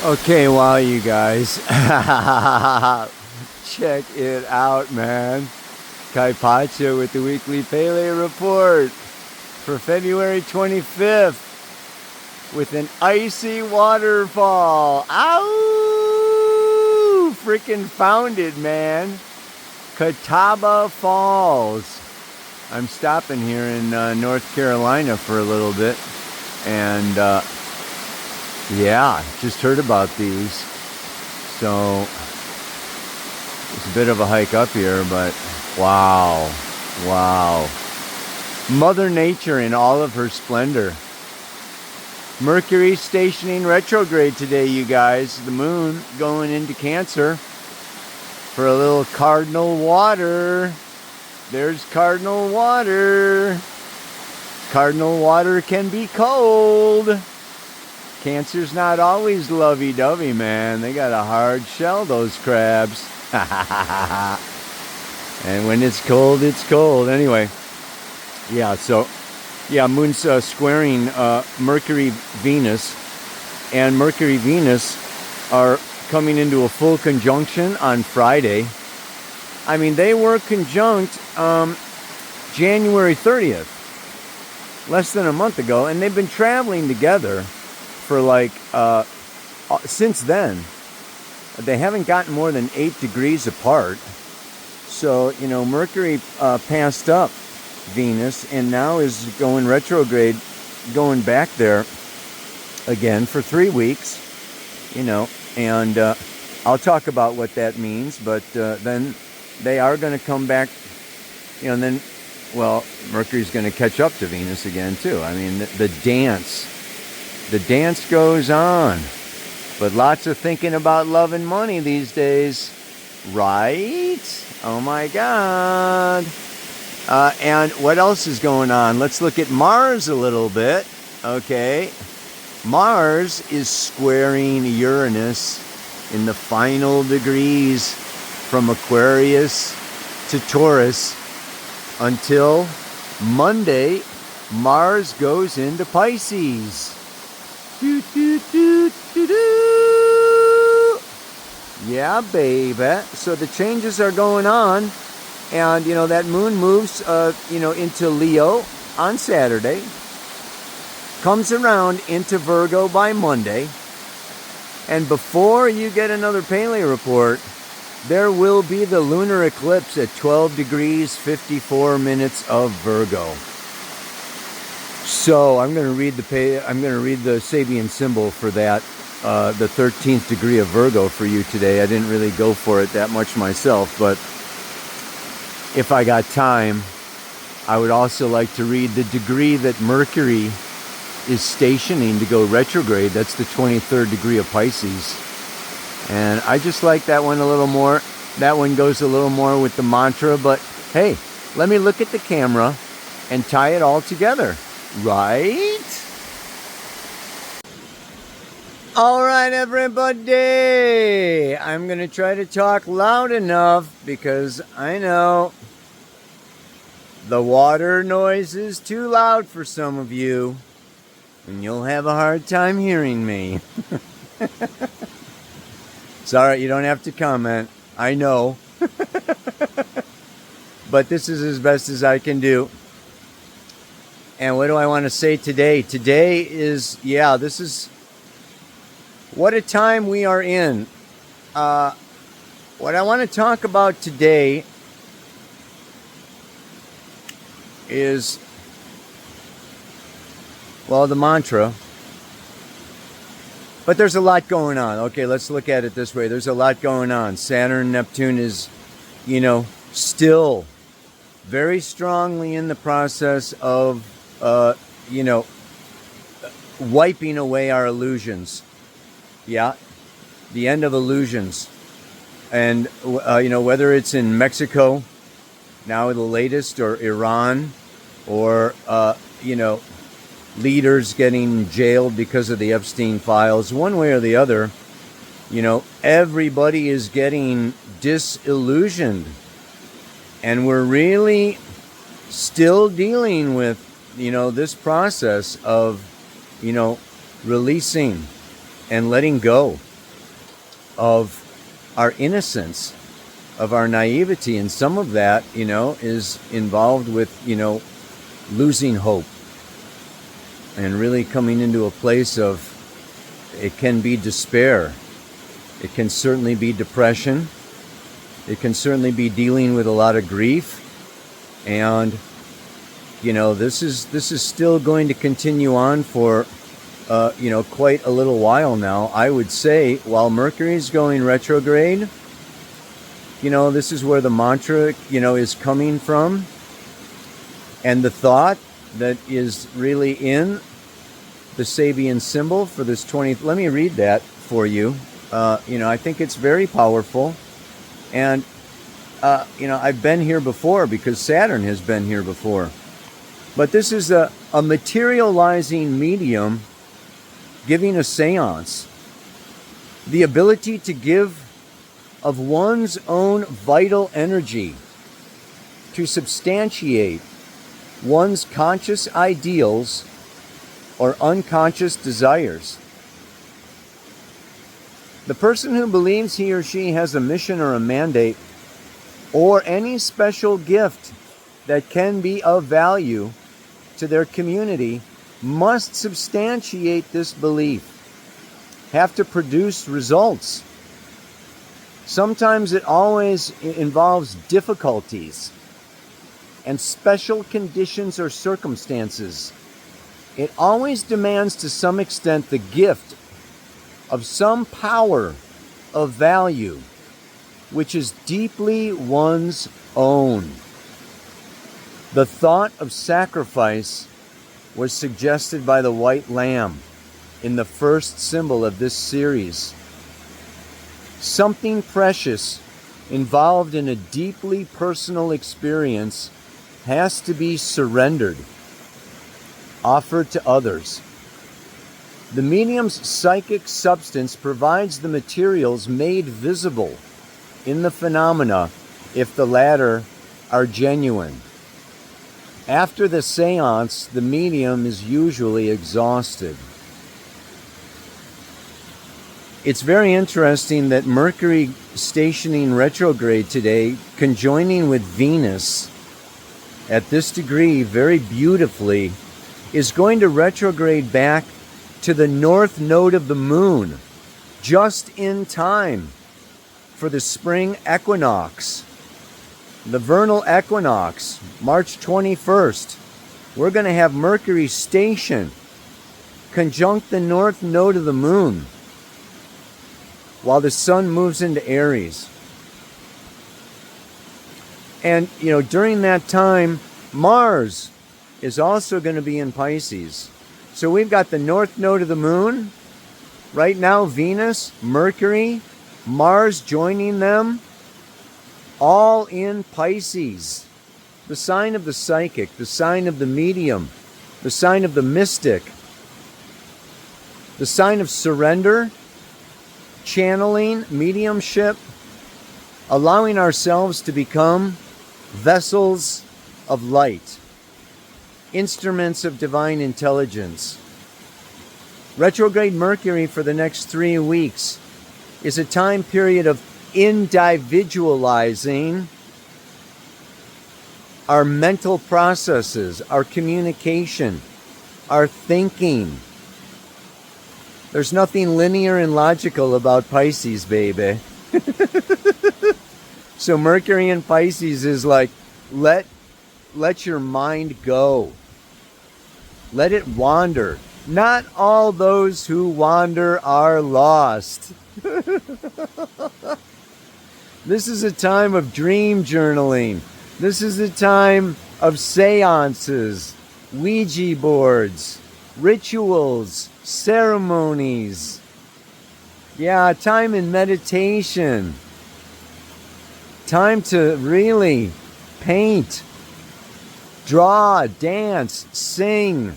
Okay, wow, you guys. Check it out, man. Kai Pacha with the weekly Pele report for February 25th with an icy waterfall. Ow! Freaking found it, man. Catawba Falls. I'm stopping here in North Carolina for a little bit, and yeah, just heard about these. So it's a bit of a hike up here, but wow. Mother Nature in all of her splendor. Mercury stationing retrograde today, you guys. The moon going into Cancer for a little cardinal water. There's cardinal water. Cardinal water can be cold. Cancer's not always lovey-dovey, man. They got a hard shell, those crabs. And when it's cold, it's cold. Anyway, yeah, so, yeah, Moon's squaring Mercury-Venus. And Mercury-Venus are coming into a full conjunction on Friday. I mean, they were conjunct January 30th, less than a month ago, and they've been traveling together for like since then. They haven't gotten more than 8 degrees apart. So, you know, Mercury passed up Venus and now is going retrograde, going back there again for 3 weeks, you know, and I'll talk about what that means, but then they are going to come back, you know, and then, well, Mercury's going to catch up to Venus again too. I mean, the dance goes on, but lots of thinking about love and money these days, right? Oh my God. And what else is going on? Let's look at Mars a little bit. Okay. Mars is squaring Uranus in the final degrees from Aquarius to Taurus until Monday. Mars goes into Pisces. Yeah, baby. So the changes are going on, and you know that moon moves, you know, into Leo on Saturday, comes around into Virgo by Monday, and before you get another Pele report, there will be the lunar eclipse at 12 degrees 54 minutes of Virgo. So I'm going to read the Sabian symbol for that, the 13th degree of Virgo for you today. I didn't really go for it that much myself, but if I got time, I would also like to read the degree that Mercury is stationing to go retrograde. That's the 23rd degree of Pisces. And I just like that one a little more. That one goes a little more with the mantra, but hey, let me look at the camera and tie it all together. Right? All right, everybody. I'm going to try to talk loud enough because I know the water noise is too loud for some of you, and you'll have a hard time hearing me. Sorry, you don't have to comment. I know. But this is as best as I can do. And what do I want to say today? Today is, yeah, this is what a time we are in. What I want to talk about today is, well, the mantra. But there's a lot going on. Okay, let's look at it this way. There's a lot going on. Saturn, Neptune is, you know, still very strongly in the process of, you know, wiping away our illusions. Yeah, the end of illusions. And, you know, whether it's in Mexico, now the latest, or Iran, or, you know, leaders getting jailed because of the Epstein files, one way or the other, you know, everybody is getting disillusioned. And we're really still dealing with, you know, this process of, you know, releasing and letting go. of our innocence, of our naivety. And some of that, is involved with, losing hope and really coming into a place of, it can be despair. It can certainly be depression. It can certainly be dealing with a lot of grief. And, this is still going to continue on for, quite a little while now. I would say while Mercury is going retrograde, this is where the mantra, is coming from. And the thought that is really in the Sabian symbol for this 20th. Let me read that for you. I think it's very powerful. And, I've been here before because Saturn has been here before. But this is a materializing medium giving a seance. The ability to give of one's own vital energy to substantiate one's conscious ideals or unconscious desires. The person who believes he or she has a mission or a mandate or any special gift that can be of value to their community must substantiate this belief, have to produce results. Sometimes it always involves difficulties and special conditions or circumstances. It always demands to some extent the gift of some power of value, which is deeply one's own. The thought of sacrifice was suggested by the white lamb in the first symbol of this series. Something precious involved in a deeply personal experience has to be surrendered, offered to others. The medium's psychic substance provides the materials made visible in the phenomena if the latter are genuine. After the seance, the medium is usually exhausted. It's very interesting that Mercury stationing retrograde today, conjoining with Venus at this degree very beautifully, is going to retrograde back to the north node of the moon, just in time for the spring equinox, the vernal equinox, March 21st. We're going to have Mercury station conjunct the north node of the moon while the sun moves into Aries. And, during that time, Mars is also going to be in Pisces. So we've got the north node of the moon. Right now, Venus, Mercury, Mars joining them, all in Pisces. The sign of the psychic, the sign of the medium, the sign of the mystic, the sign of surrender, channeling, mediumship, allowing ourselves to become vessels of light, instruments of divine intelligence. Retrograde Mercury for the next 3 weeks is a time period of individualizing our mental processes, our communication, our thinking. There's nothing linear and logical about Pisces, baby. So Mercury in Pisces is like, let your mind go. Let it wander. Not all those who wander are lost. This is a time of dream journaling. This is a time of seances, Ouija boards, rituals, ceremonies. Yeah, time in meditation. Time to really paint, draw, dance, sing.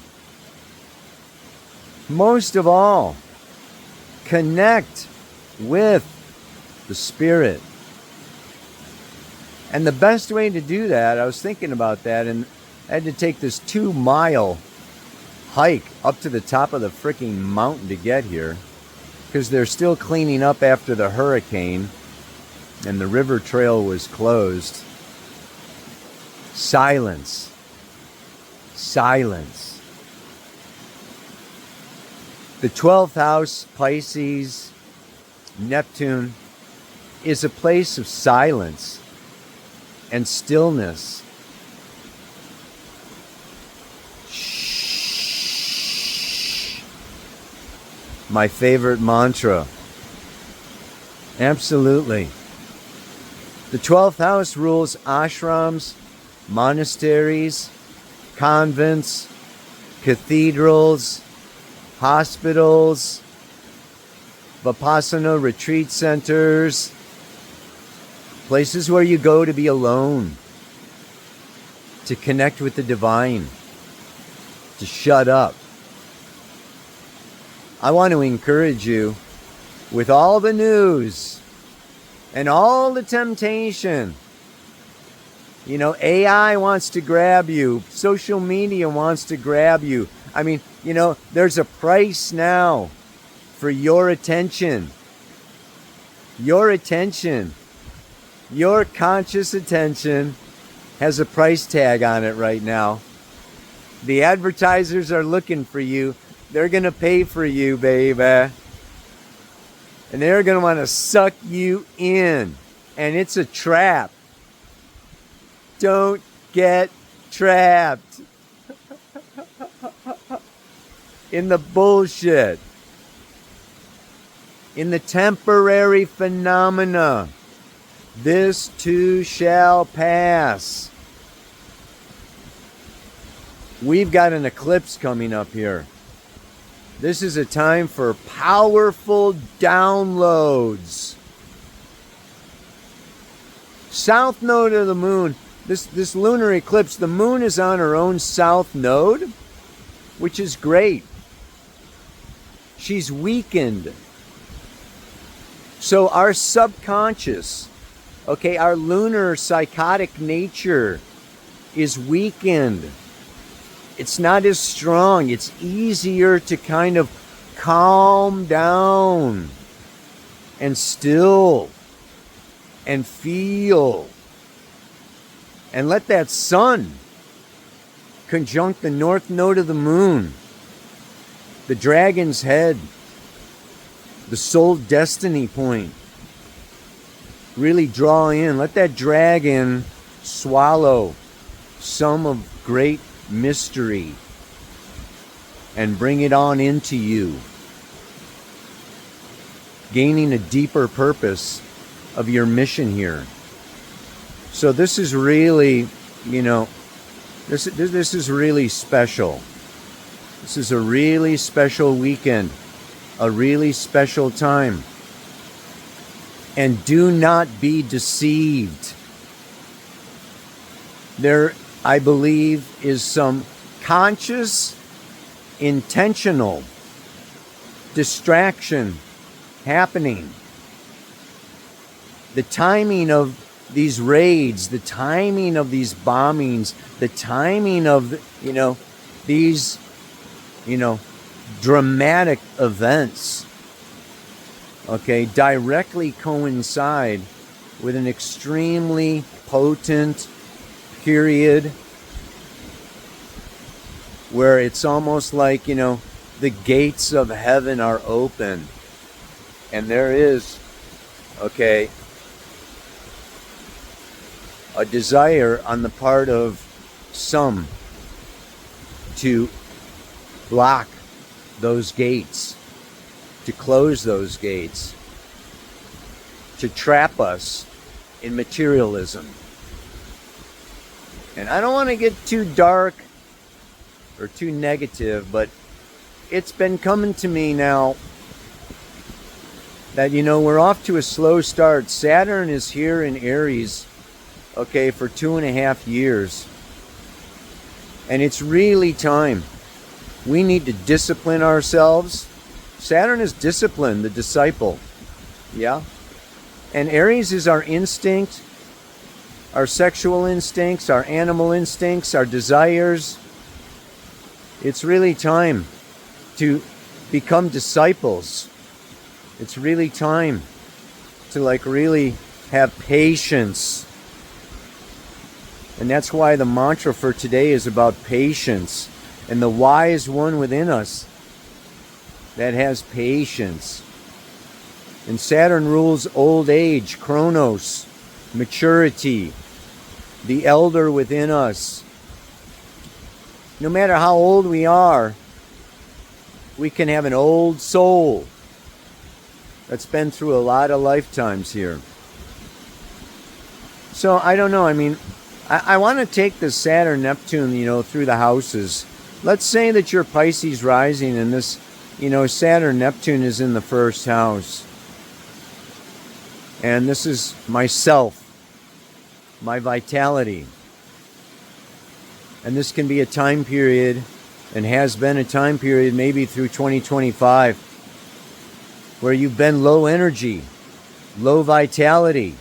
Most of all, connect with the spirit. And the best way to do that, I was thinking about that, and I had to take this 2-mile hike up to the top of the freaking mountain to get here. because they're still cleaning up after the hurricane and the river trail was closed. Silence. Silence. The 12th house, Pisces, Neptune, is a place of silence and stillness. Shh. My favorite mantra. Absolutely. The 12th house rules ashrams, monasteries, convents, cathedrals, hospitals, Vipassana retreat centers, places where you go to be alone, to connect with the divine, to shut up. I want to encourage you, with all the news and all the temptation. You know, AI wants to grab you. Social media wants to grab you. I mean, you know, there's a price now for your attention. Your attention. Your conscious attention has a price tag on it right now. The advertisers are looking for you. They're going to pay for you, baby. And they're going to want to suck you in. And it's a trap. Don't get trapped in the bullshit, in the temporary phenomena. This too shall pass. We've got an eclipse coming up here. This is a time for powerful downloads. South node of the moon. This lunar eclipse, the moon is on her own south node, which is great. She's weakened. So our subconscious, okay, our lunar psychotic nature is weakened. It's not as strong. It's easier to kind of calm down and still and feel. And let that sun conjunct the north node of the moon, the dragon's head, the soul destiny point. Really draw in. Let that dragon swallow some of great mystery and bring it on into you, gaining a deeper purpose of your mission here. So this is really, you know, this is really special. This is a really special weekend, a really special time. And do not be deceived. There, I believe, is some conscious, intentional distraction happening. The timing of these raids, the timing of these bombings, the timing of, these, dramatic events, okay, directly coincide with an extremely potent period where it's almost like, the gates of heaven are open. And there is, okay, a desire on the part of some to block those gates, to close those gates, to trap us in materialism. And I don't want to get too dark or too negative, but it's been coming to me now that, we're off to a slow start. Saturn is here in Aries, okay, for 2.5 years. And it's really time. We need to discipline ourselves. Saturn is discipline, the disciple. Yeah? And Aries is our instinct, our sexual instincts, our animal instincts, our desires. It's really time to become disciples It's really time to like really have patience. And that's why the mantra for today is about patience. And the wise one within us that has patience. And Saturn rules old age, chronos, maturity, the elder within us. No matter how old we are, we can have an old soul that's been through a lot of lifetimes here. So I don't know. I mean, I want to take the Saturn, Neptune, through the houses. Let's say that you're Pisces rising and this, Saturn, Neptune is in the first house. And this is myself, my vitality. And this can be a time period, and has been a time period maybe through 2025, where you've been low energy, low vitality,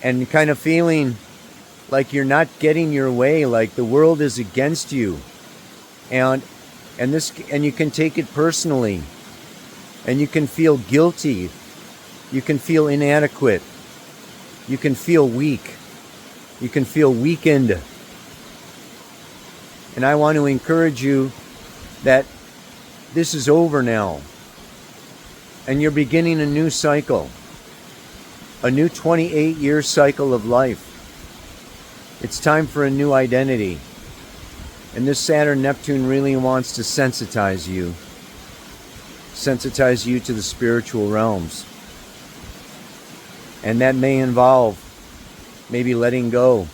and kind of feeling like you're not getting your way, like the world is against you. And you can take it personally. And you can feel guilty. You can feel inadequate. You can feel weak. You can feel weakened. And I want to encourage you that this is over now. And you're beginning a new cycle. A new 28-year cycle of life. It's time for a new identity. And this Saturn Neptune really wants to sensitize you. Sensitize you to the spiritual realms. And that may involve maybe letting go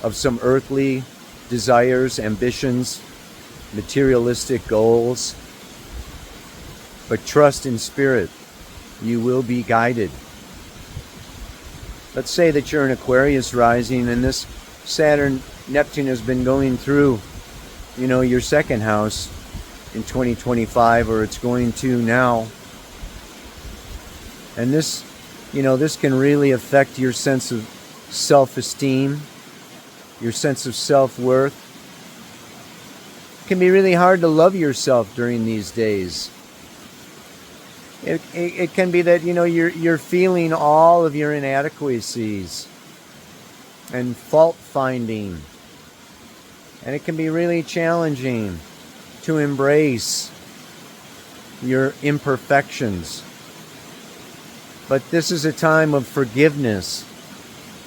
of some earthly desires, ambitions, materialistic goals. But trust in spirit. You will be guided. Let's say that you're an Aquarius rising and this Saturn Neptune has been going through, your second house in 2025, or it's going to now. And this, this can really affect your sense of self-esteem, your sense of self-worth. It can be really hard to love yourself during these days. It can be that, you're feeling all of your inadequacies and fault finding. And it can be really challenging to embrace your imperfections. But this is a time of forgiveness,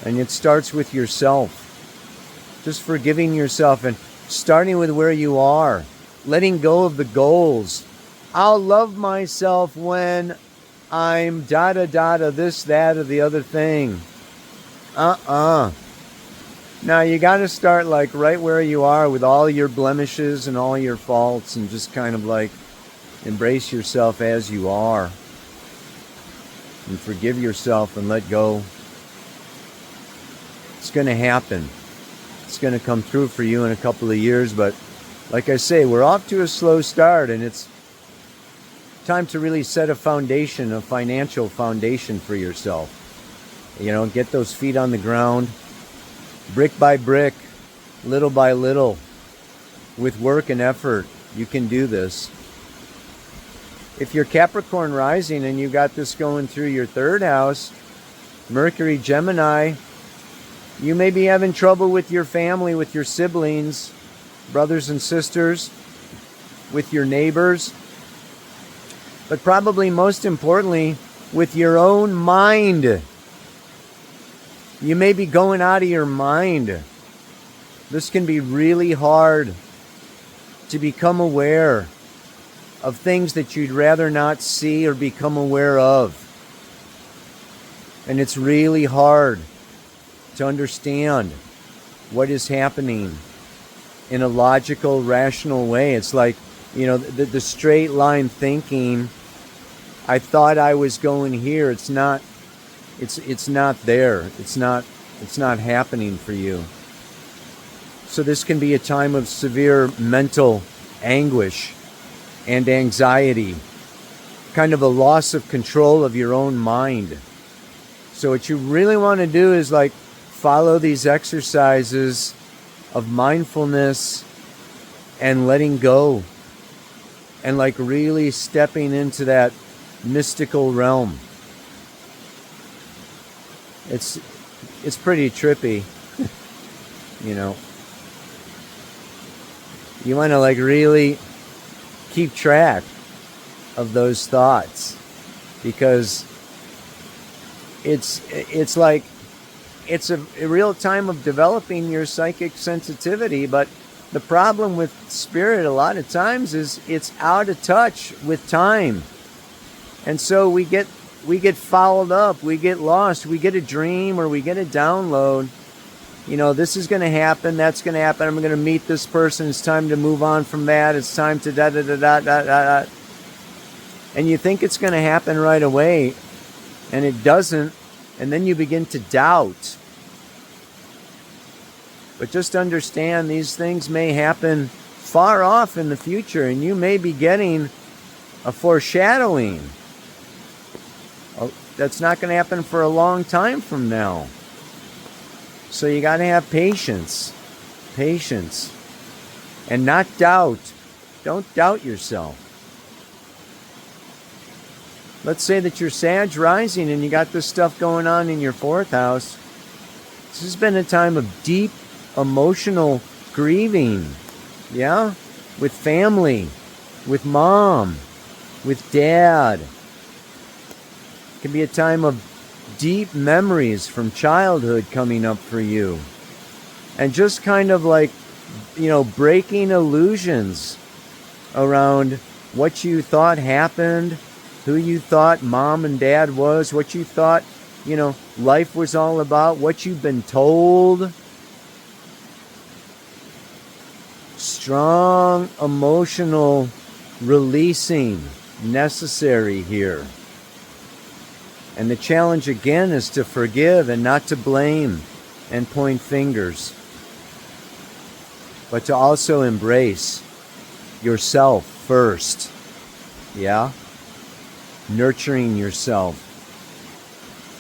and it starts with yourself. Just forgiving yourself and starting with where you are, letting go of the goals. I'll love myself when I'm this, that, or the other thing. Now you got to start like right where you are with all your blemishes and all your faults, and just kind of like embrace yourself as you are and forgive yourself and let go. It's going to happen. It's going to come through for you in a couple of years, but like I say, we're off to a slow start, and it's time to really set a foundation, a financial foundation for yourself. Get those feet on the ground. Brick by brick, little by little, with work and effort, you can do this. If you're Capricorn rising and you got this going through your third house, Mercury, Gemini, you may be having trouble with your family, with your siblings, brothers and sisters, with your neighbors, but probably most importantly, with your own mind. You may be going out of your mind. This can be really hard to become aware of things that you'd rather not see or become aware of. And it's really hard to understand what is happening in a logical, rational way. It's like, the straight line thinking, I thought I was going here. It's not there. It's not happening for you. So this can be a time of severe mental anguish and anxiety, kind of a loss of control of your own mind. So what you really want to do is like follow these exercises of mindfulness and letting go and like really stepping into that mystical realm. It's pretty trippy, you know. You want to like really keep track of those thoughts, because it's like it's a real time of developing your psychic sensitivity. But the problem with spirit a lot of times is it's out of touch with time, and so we get fouled up, we get lost, we get a dream or we get a download. You know, this is going to happen, that's going to happen, I'm going to meet this person, it's time to move on from that, it's time to da-da-da-da-da-da-da. And you think it's going to happen right away, and it doesn't, and then you begin to doubt. But just understand, these things may happen far off in the future, and you may be getting a foreshadowing. That's not going to happen for a long time from now. So you got to have patience, and not doubt. Don't doubt yourself. Let's say that you're Sag rising and you got this stuff going on in your 4th house. This has been a time of deep emotional grieving, yeah? With family, with mom, with dad. It can be a time of deep memories from childhood coming up for you. And just kind of like, you know, breaking illusions around what you thought happened, who you thought mom and dad was, what you thought, you know, life was all about, what you've been told. Strong emotional releasing necessary here. And the challenge again is to forgive and not to blame and point fingers, but to also embrace yourself first. Yeah? Nurturing yourself,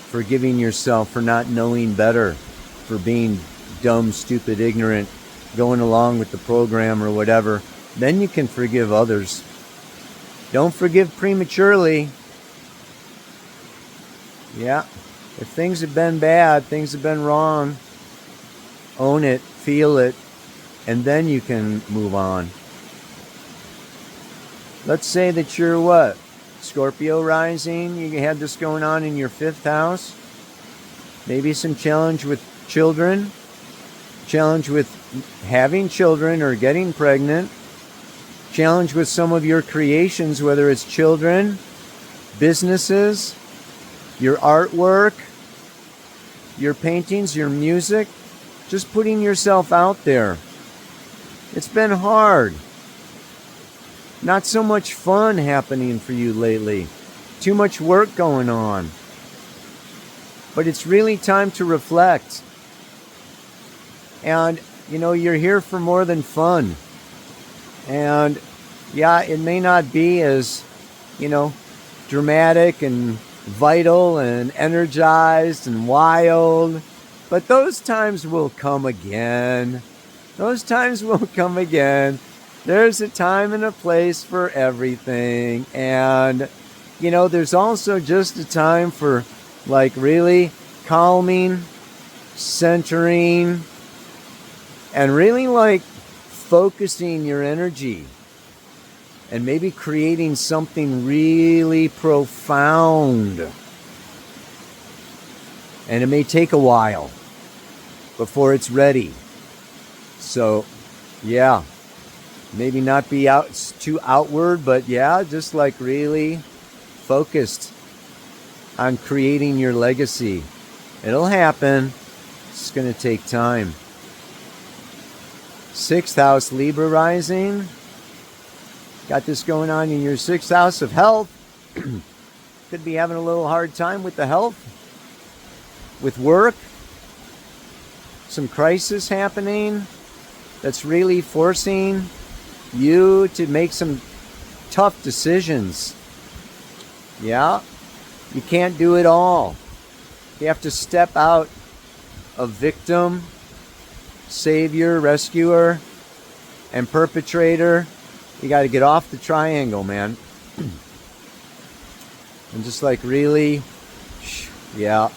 forgiving yourself for not knowing better, for being dumb, stupid, ignorant, going along with the program or whatever. Then you can forgive others. Don't forgive prematurely. Yeah, if things have been bad, things have been wrong, own it, feel it, and then you can move on. Let's say that you're what? Scorpio rising, you had this going on in your 5th house. Maybe some challenge with children, challenge with having children or getting pregnant, challenge with some of your creations, whether it's children, businesses, your artwork, your paintings, your music, just putting yourself out there. It's been hard. Not so much fun happening for you lately. Too much work going on. But it's really time to reflect. And, you know, you're here for more than fun. And, yeah, it may not be as, you know, dramatic and vital and energized and wild, but those times will come again. Those times will come again. There's a time and a place for everything. And, you know, there's also just a time for like really calming, centering, and really like focusing your energy. And maybe creating something really profound. And it may take a while before it's ready. So, yeah, maybe not be too outward, but yeah, just like really focused on creating your legacy. It'll happen. It's going to take time. 6th house, Libra rising. Got this going on in your 6th house of health. Could be having a little hard time with the health, with work. Some crisis happening that's really forcing you to make some tough decisions. Yeah, you can't do it all. You have to step out of victim, savior, rescuer, and perpetrator, You got to get off the triangle, man. And just like really, yeah.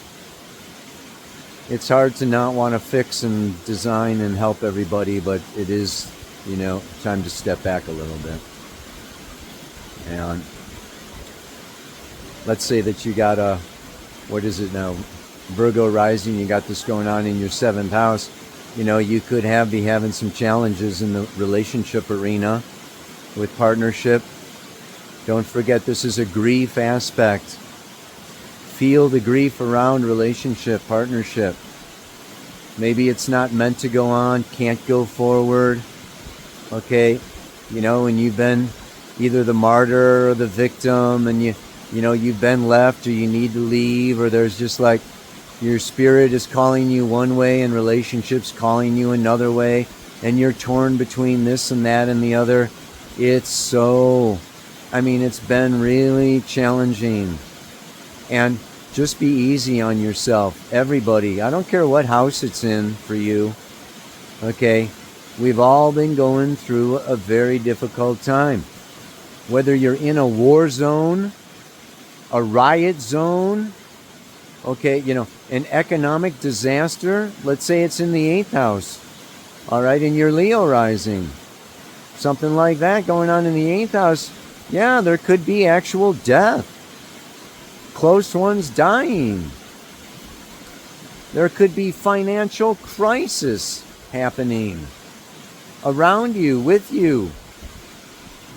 It's hard to not want to fix and design and help everybody, but it is, time to step back a little bit. And let's say that you got what is it now? Virgo rising, you got this going on in your 7th house. You could be having some challenges in the relationship arena with partnership. Don't forget, this is a grief aspect. Feel the grief around relationship, partnership. Maybe it's not meant to go on, can't go forward. Okay, when you've been either the martyr or the victim, and you've been left, or you need to leave, or there's just like your spirit is calling you one way and relationships calling you another way, and you're torn between this and that and the other. It's been really challenging. And just be easy on yourself. Everybody, I don't care what house it's in for you. Okay? We've all been going through a very difficult time. Whether you're in a war zone, a riot zone, okay, an economic disaster, let's say it's in the 8th house, all right, in your Leo rising, something like that going on in the 8th house, yeah, there could be actual death, close ones dying, there could be financial crisis happening around you, with you,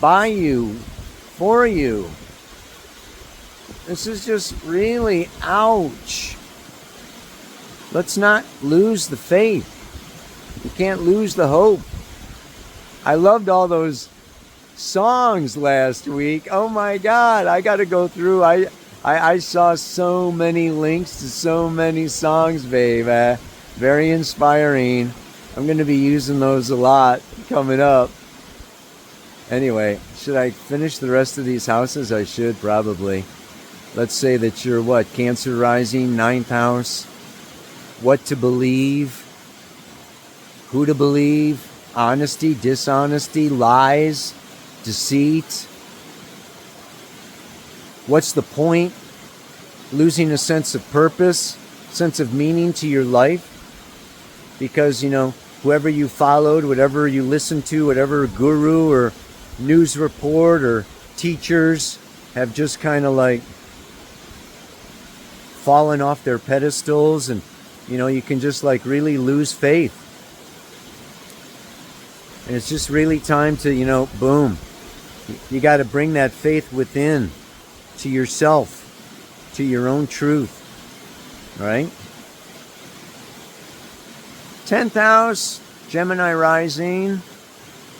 by you, for you. This is just really ouch. Let's not lose the faith. You can't lose the hope. I loved all those songs last week. Oh my God, I got to go through. I saw so many links to so many songs, babe. Very inspiring. I'm going to be using those a lot coming up. Anyway, should I finish the rest of these houses? I should, probably. Let's say that you're what? Cancer rising, 9th house. What to believe? Who to believe? Honesty, dishonesty, lies, deceit. What's the point? Losing a sense of purpose, sense of meaning to your life. Because, whoever you followed, whatever you listened to, whatever guru or news report or teachers have just kind of like fallen off their pedestals, and you can just like really lose faith. And it's just really time to, boom. You got to bring that faith within, to yourself, to your own truth. Right? 10th house, Gemini rising,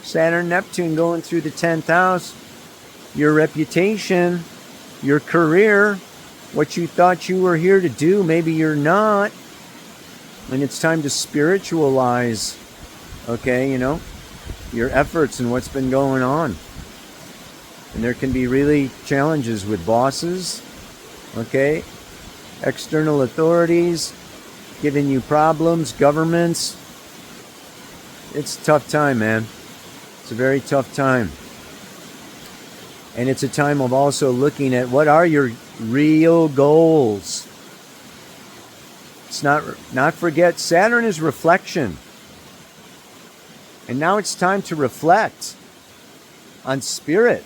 Saturn, Neptune going through the 10th house. Your reputation, your career, what you thought you were here to do, maybe you're not. And it's time to spiritualize, okay, your efforts and what's been going on. And there can be really challenges with bosses, okay, external authorities, giving you problems, governments. It's a tough time, man. It's a very tough time. And it's a time of also looking at what are your real goals. Let's not forget, Saturn is reflection. And now it's time to reflect on spirit,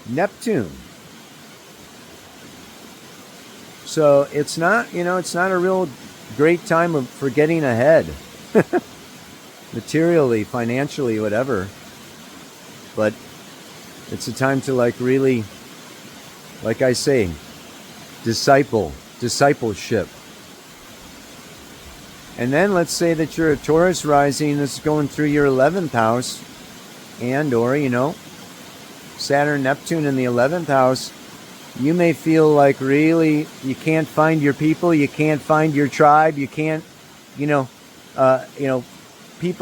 Neptune. So it's not a real great time for getting ahead. Materially, financially, whatever. But it's a time to really, like I say, discipleship. And then let's say that you're a Taurus rising that's going through your 11th house, and or, Saturn, Neptune in the 11th house. You may feel like really you can't find your people, you can't find your tribe, you can't, people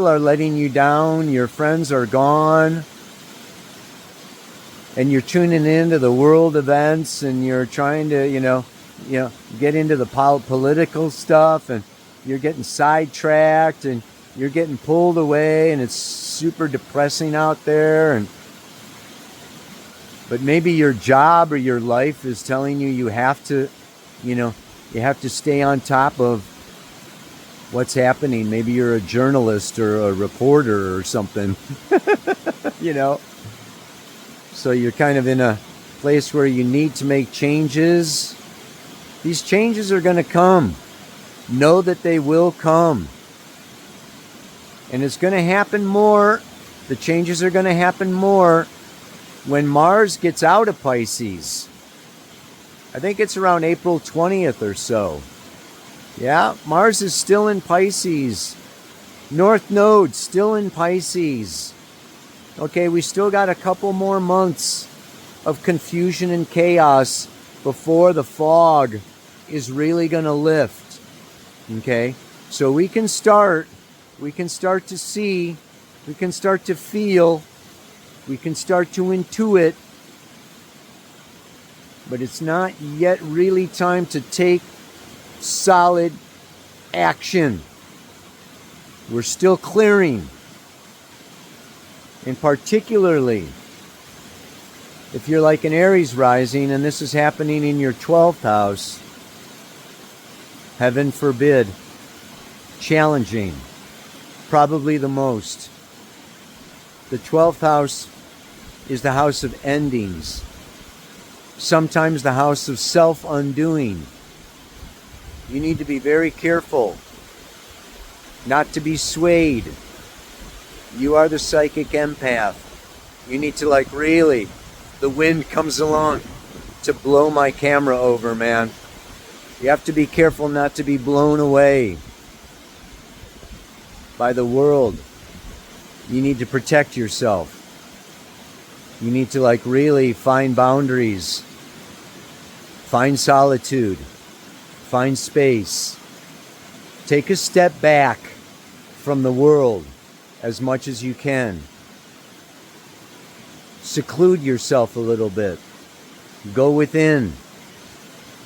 are letting you down, your friends are gone, and you're tuning into the world events, and you're trying to, get into the political stuff, and you're getting sidetracked, and you're getting pulled away, and it's super depressing out there, and But maybe your job or your life is telling you you have to, you have to stay on top of what's happening. Maybe you're a journalist or a reporter or something, So you're kind of in a place where you need to make changes. These changes are going to come. Know that they will come. And it's going to happen more. The changes are going to happen more when Mars gets out of Pisces. I think it's around April 20th or so. Yeah, Mars is still in Pisces. North Node still in Pisces. Okay, we still got a couple more months of confusion and chaos before the fog is really going to lift. Okay, so we can start to see, we can start to feel, we can start to intuit, but it's not yet really time to take solid action. We're still clearing. And particularly, if you're like an Aries rising and this is happening in your 12th house, heaven forbid, challenging, probably the most. The 12th house is the house of endings, sometimes the house of self-undoing. You need to be very careful not to be swayed. You are the psychic empath. You need to really, the wind comes along to blow my camera over, man. You have to be careful not to be blown away by the world. You need to protect yourself. You need to really find boundaries, find solitude, find space. Take a step back from the world as much as you can. Seclude yourself a little bit. Go within.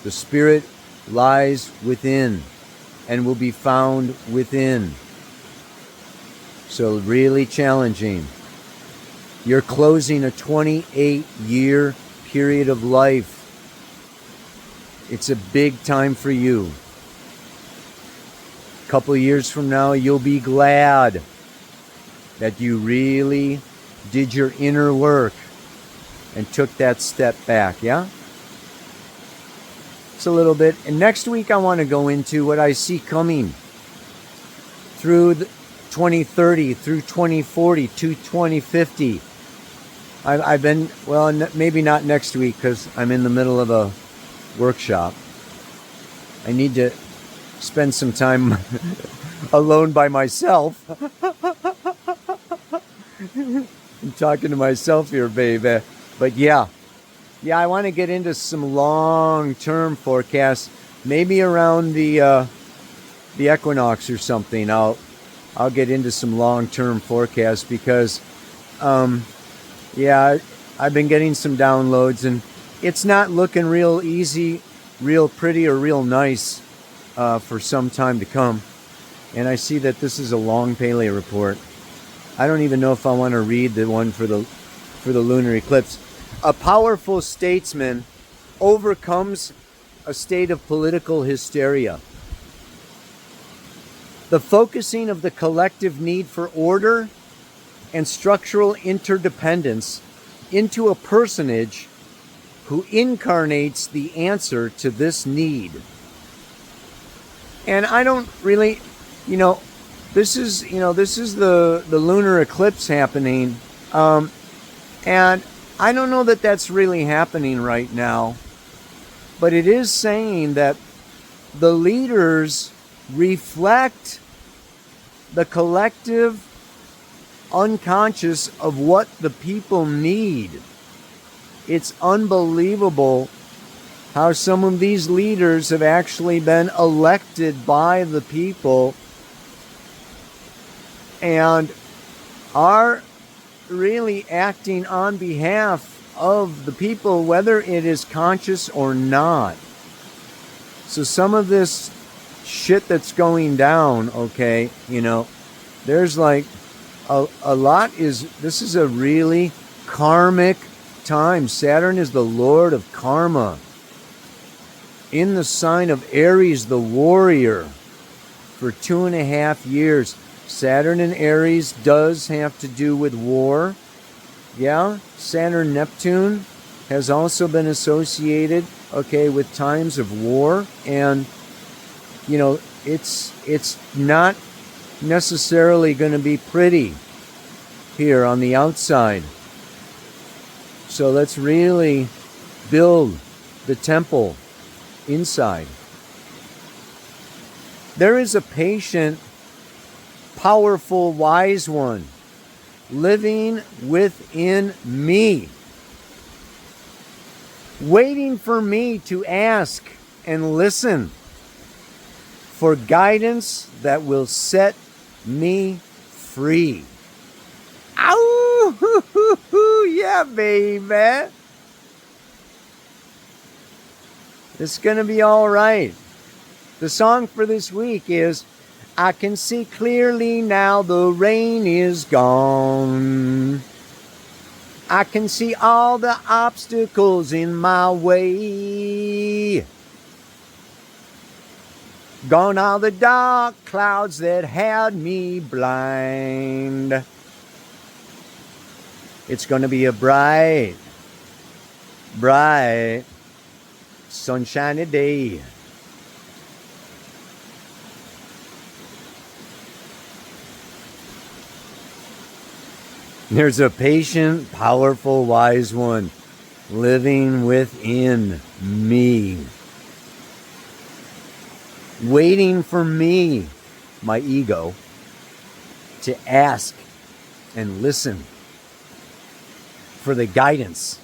The spirit lies within and will be found within. So really challenging. You're closing a 28-year period of life. It's a big time for you. A couple of years from now, you'll be glad that you really did your inner work and took that step back, yeah? It's a little bit. And next week, I want to go into what I see coming through 2030, through 2040, to 2050. I've been, well, maybe not next week because I'm in the middle of a workshop. I need to spend some time alone by myself. I'm talking to myself here, baby. But yeah, I want to get into some long-term forecasts, maybe around the equinox or something. I'll get into some long-term forecasts because, I've been getting some downloads and it's not looking real easy, real pretty, or real nice for some time to come. And I see that this is a long paleo report. I don't even know if I want to read the one for the lunar eclipse. A powerful statesman overcomes a state of political hysteria. The focusing of the collective need for order and structural interdependence into a personage who incarnates the answer to this need. And I don't really, this is the lunar eclipse happening. And I don't know that that's really happening right now. But it is saying that the leaders reflect the collective unconscious of what the people need. It's unbelievable how some of these leaders have actually been elected by the people and are really acting on behalf of the people, whether it is conscious or not. So some of this shit that's going down, okay, there's a lot this is a really karmic time. Saturn is the lord of karma. In the sign of Aries, the warrior, for 2.5 years. Saturn in Aries does have to do with war. Yeah, Saturn Neptune has also been associated, okay, with times of war. And, you know, it's not necessarily going to be pretty here on the outside. So let's really build the temple inside. There is a patient, powerful, wise one living within me, waiting for me to ask and listen for guidance that will set me free. Ow! Yeah, baby. It's going to be all right. The song for this week is, I can see clearly now the rain is gone. I can see all the obstacles in my way. Gone are the dark clouds that had me blind. It's going to be a bright, bright, sunshiny day. There's a patient, powerful, wise one living within me, waiting for me, my ego, to ask and listen for the guidance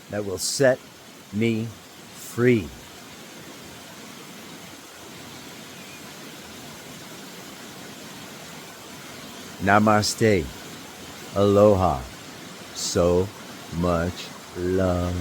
that will set me free. Namaste. Aloha. So much love.